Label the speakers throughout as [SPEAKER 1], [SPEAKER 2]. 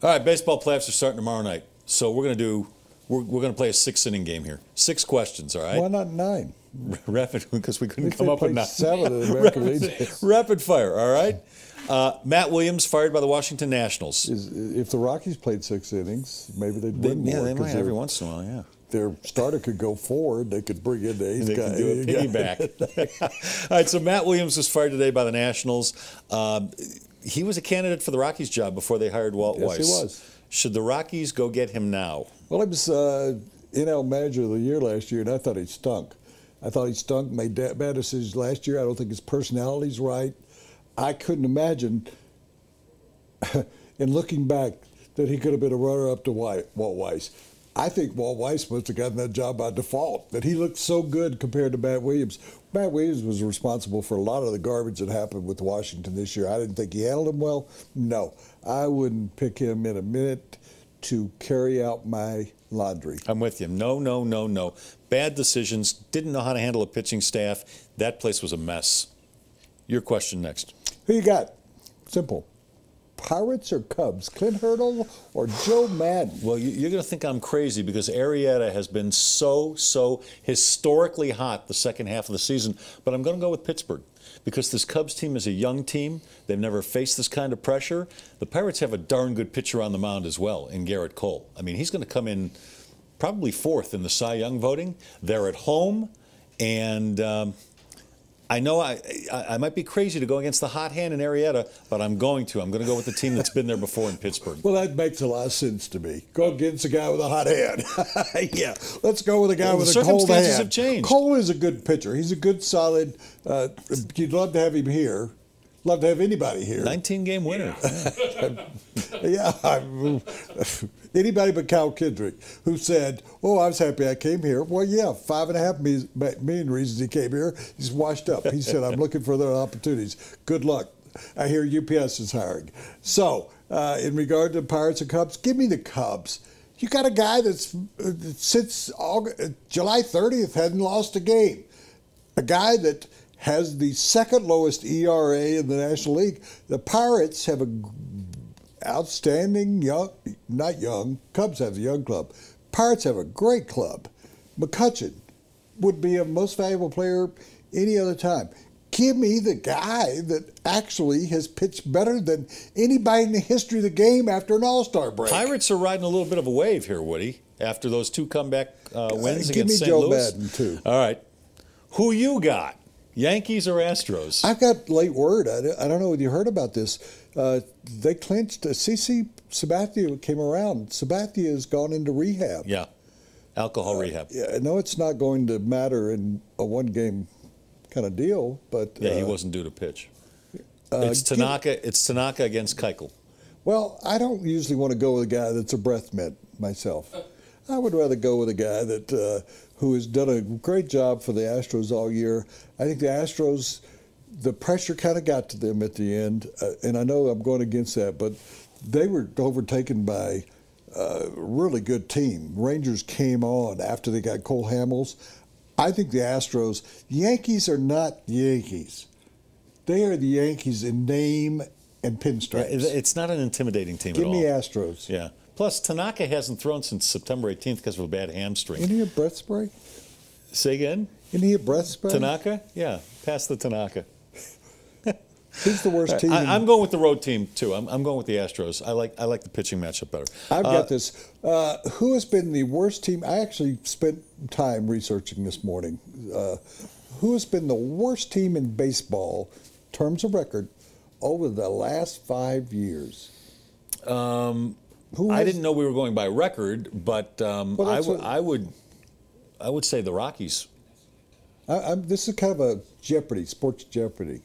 [SPEAKER 1] All right, baseball playoffs are starting tomorrow night. So we're gonna play a 6-inning game here. 6 questions, all right?
[SPEAKER 2] Why not 9?
[SPEAKER 1] Rapid, because we couldn't come up with 9.
[SPEAKER 2] 7 in the American League.
[SPEAKER 1] Rapid fire, all right? Matt Williams fired by the Washington Nationals.
[SPEAKER 2] If the Rockies played 6 innings, maybe they'd win more.
[SPEAKER 1] Yeah, they might every once in a while, yeah.
[SPEAKER 2] Their starter could go forward. They could bring in the ace guy.
[SPEAKER 1] They could do a piggyback. All right, so Matt Williams was fired today by the Nationals. He was a candidate for the Rockies job before they hired Walt Weiss.
[SPEAKER 2] Yes, he was.
[SPEAKER 1] Should the Rockies go get him now?
[SPEAKER 2] Well, he was NL Manager of the Year last year, and I thought he stunk. Made bad decisions last year. I don't think his personality's right. I couldn't imagine, in looking back, that he could have been a runner-up to Walt Weiss. I think Walt Weiss must have gotten that job by default, that he looked so good compared to Matt Williams. Matt Williams was responsible for a lot of the garbage that happened with Washington this year. I didn't think he handled him well. No, I wouldn't pick him in a minute to carry out my laundry.
[SPEAKER 1] I'm with you. No. Bad decisions. Didn't know how to handle a pitching staff. That place was a mess. Your question next.
[SPEAKER 2] Who you got? Simple. Pirates or Cubs? Clint Hurdle or Joe Madden?
[SPEAKER 1] Well, you're going to think I'm crazy because Arrieta has been so historically hot the second half of the season, but I'm going to go with Pittsburgh because this Cubs team is a young team. They've never faced this kind of pressure. The Pirates have a darn good pitcher on the mound as well in Garrett Cole. I mean, he's going to come in probably 4th in the Cy Young voting. They're at home, and I know I might be crazy to go against the hot hand in Arrieta, but I'm going to. I'm going to go with the team that's been there before in Pittsburgh.
[SPEAKER 2] Well, that makes a lot of sense to me. Go against a guy with a hot hand. Yeah, let's go with a guy with a cold hand.
[SPEAKER 1] Circumstances have changed.
[SPEAKER 2] Cole is a good pitcher. He's a good, solid. You'd love to have him here. Love to have anybody here.
[SPEAKER 1] 19-game winner.
[SPEAKER 2] Yeah. Anybody but Kyle Kendrick, who said, "Oh, I was happy I came here." Well, yeah, 5.5 million reasons he came here. He's washed up. He said, "I'm looking for other opportunities. Good luck." I hear UPS is hiring. So, in regard to Pirates and Cubs, give me the Cubs. You got a guy that since July 30th hadn't lost a game. A guy that has the second lowest ERA in the National League. The Pirates have a outstanding Cubs have a young club. Pirates have a great club. McCutchen would be a most valuable player any other time. Give me the guy that actually has pitched better than anybody in the history of the game after an All-Star break.
[SPEAKER 1] Pirates are riding a little bit of a wave here, Woody, after those 2 comeback wins against St.
[SPEAKER 2] Give me Joe
[SPEAKER 1] Louis.
[SPEAKER 2] Madden, too.
[SPEAKER 1] All right. Who you got? Yankees or Astros?
[SPEAKER 2] I've got late word. I don't know if you heard about this. They clinched. CC Sabathia came around. Sabathia has gone into rehab.
[SPEAKER 1] Yeah, alcohol rehab.
[SPEAKER 2] Yeah, no, it's not going to matter in a one-game kind of deal. But
[SPEAKER 1] yeah, he wasn't due to pitch. It's Tanaka. It's Tanaka against Keuchel.
[SPEAKER 2] Well, I don't usually want to go with a guy that's a breath mint myself. I would rather go with a guy that who has done a great job for the Astros all year. I think the Astros, the pressure kind of got to them at the end, and I know I'm going against that, but they were overtaken by a really good team. Rangers came on after they got Cole Hamels. I think the Astros, Yankees are not the Yankees. They are the Yankees in name and pinstripes.
[SPEAKER 1] It's not an intimidating team at all.
[SPEAKER 2] Give me Astros.
[SPEAKER 1] Yeah. Plus, Tanaka hasn't thrown since September 18th because of a bad hamstring.
[SPEAKER 2] Isn't he a breath spray?
[SPEAKER 1] Say again?
[SPEAKER 2] Isn't he a breath spray?
[SPEAKER 1] Tanaka? Yeah, pass the Tanaka.
[SPEAKER 2] Who's the worst team?
[SPEAKER 1] I'm going with the road team, too. I'm going with the Astros. I like the pitching matchup better.
[SPEAKER 2] I've got this. Who has been the worst team? I actually spent time researching this morning. Who has been the worst team in baseball, in terms of record, over the last 5 years?
[SPEAKER 1] I didn't know we were going by record, but I would say the Rockies.
[SPEAKER 2] This is kind of a Jeopardy, sports Jeopardy.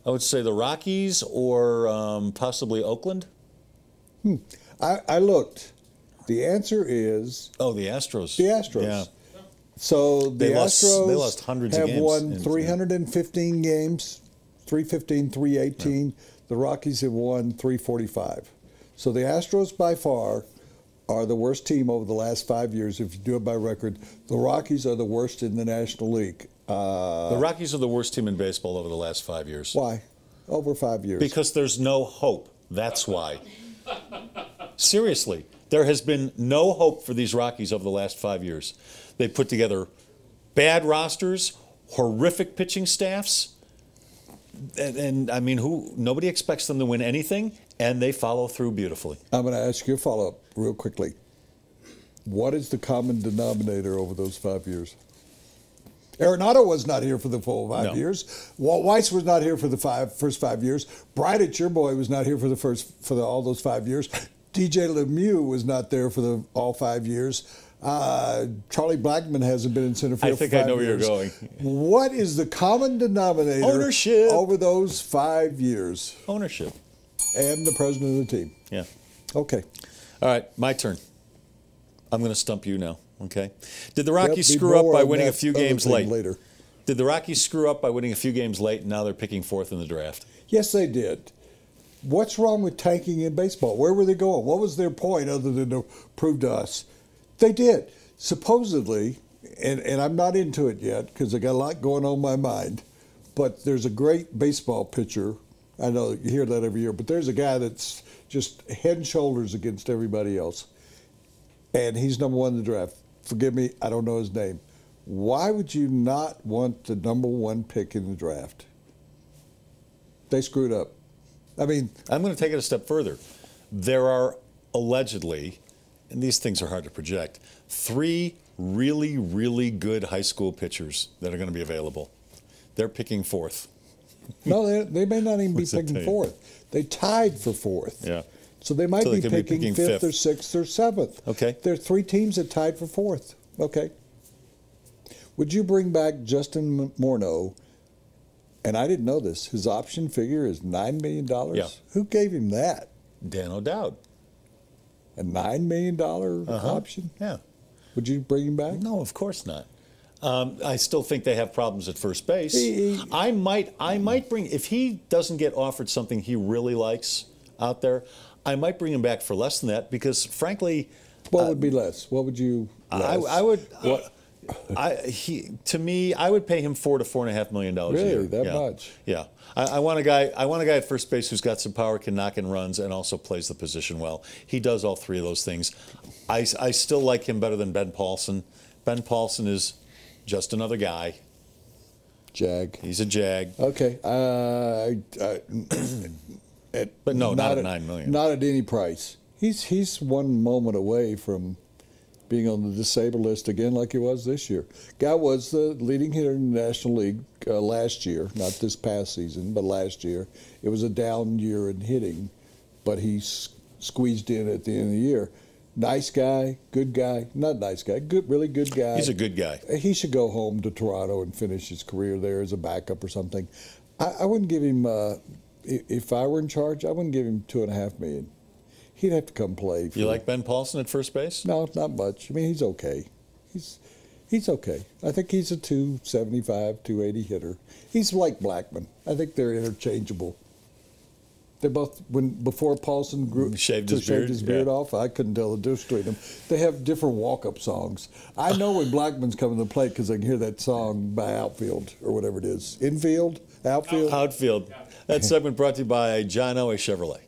[SPEAKER 1] I would say the Rockies or possibly Oakland.
[SPEAKER 2] I looked. The answer is...
[SPEAKER 1] Oh, the Astros.
[SPEAKER 2] The Astros.
[SPEAKER 1] Yeah.
[SPEAKER 2] So the Astros
[SPEAKER 1] they lost hundreds
[SPEAKER 2] have
[SPEAKER 1] of games.
[SPEAKER 2] won 315 games, 315, 318. Yeah. The Rockies have won 345. So the Astros by far are the worst team over the last 5 years if you do it by record. The Rockies are the worst in the National League.
[SPEAKER 1] The Rockies are the worst team in baseball over the last 5 years.
[SPEAKER 2] Why? Over 5 years.
[SPEAKER 1] Because there's no hope. That's why. Seriously, there has been no hope for these Rockies over the last 5 years. They put together bad rosters, horrific pitching staffs, and I mean, nobody expects them to win anything, and they follow through beautifully.
[SPEAKER 2] I'm going to ask you a follow-up real quickly. What is the common denominator over those 5 years? Arenado was not here for the full 5 years. Walt Weiss was not here for the first 5 years. Bridich, your boy, was not here for all those 5 years. DJ LeMahieu was not there for all 5 years. Charlie Blackmon hasn't been in center field for 5 years.
[SPEAKER 1] I think I know where you're going.
[SPEAKER 2] What is the common denominator
[SPEAKER 1] Ownership
[SPEAKER 2] over those 5 years?
[SPEAKER 1] Ownership.
[SPEAKER 2] And the president of the team.
[SPEAKER 1] Yeah.
[SPEAKER 2] Okay.
[SPEAKER 1] All right, my turn. I'm going to stump you now, okay? Did the Rockies screw up by winning a few games late?
[SPEAKER 2] Later.
[SPEAKER 1] Did the Rockies screw up by winning a few games late, and now they're picking fourth in the draft?
[SPEAKER 2] Yes, they did. What's wrong with tanking in baseball? Where were they going? What was their point other than to prove to us? They did. Supposedly, and I'm not into it yet because I got a lot going on in my mind, but there's a great baseball pitcher. I know you hear that every year, but there's a guy that's just head and shoulders against everybody else. And he's number one in the draft. Forgive me, I don't know his name. Why would you not want the number one pick in the draft? They screwed up. I mean,
[SPEAKER 1] I'm going to take it a step further. There are allegedly, and these things are hard to project, 3 really, really good high school pitchers that are going to be available. They're picking fourth.
[SPEAKER 2] No, they may not even be picking fourth. They tied for fourth.
[SPEAKER 1] Yeah.
[SPEAKER 2] So they might be picking fifth or sixth or seventh.
[SPEAKER 1] Okay.
[SPEAKER 2] There are 3 teams that tied for fourth. Okay. Would you bring back Justin Morneau? And I didn't know this. His option figure is $9 million.
[SPEAKER 1] Yeah.
[SPEAKER 2] Who gave him that?
[SPEAKER 1] Dan O'Dowd.
[SPEAKER 2] A $9 million option?
[SPEAKER 1] Yeah.
[SPEAKER 2] Would you bring him back?
[SPEAKER 1] No, of course not. I still think they have problems at first base. I might bring, if he doesn't get offered something he really likes out there, I might bring him back for less than that because, frankly,
[SPEAKER 2] what would be less? What would you? Less?
[SPEAKER 1] I would. To me, I would pay him $4 to $4.5 million a year.
[SPEAKER 2] Really, that much?
[SPEAKER 1] Yeah. I want a guy. I want a guy at first base who's got some power, can knock in runs, and also plays the position well. He does all 3 of those things. I still like him better than Ben Paulson. Ben Paulson is just another guy.
[SPEAKER 2] Jag.
[SPEAKER 1] He's a jag.
[SPEAKER 2] Okay.
[SPEAKER 1] But no, not at $9 million.
[SPEAKER 2] Not at any price. He's one moment away from being on the disabled list again like he was this year. Guy was the leading hitter in the National League last year, not this past season, but last year. It was a down year in hitting, but he squeezed in at the end of the year. Nice guy, good guy, not nice guy, good, really good guy.
[SPEAKER 1] He's a good guy.
[SPEAKER 2] He should go home to Toronto and finish his career there as a backup or something. I wouldn't give him, if I were in charge, I wouldn't give him $2.5 million. He'd have to come play.
[SPEAKER 1] You like Ben Paulson at first base?
[SPEAKER 2] No, not much. I mean, he's okay. He's okay. I think he's a 275, 280 hitter. He's like Blackmon. I think they're interchangeable. They both, before Paulson
[SPEAKER 1] shaved his beard
[SPEAKER 2] off, I couldn't tell the difference between them. They have different walk-up songs. I know when Blackmon's coming to play because I can hear that song by Outfield or whatever it is. Infield? Outfield?
[SPEAKER 1] Outfield. That segment brought to you by John Owe Chevrolet.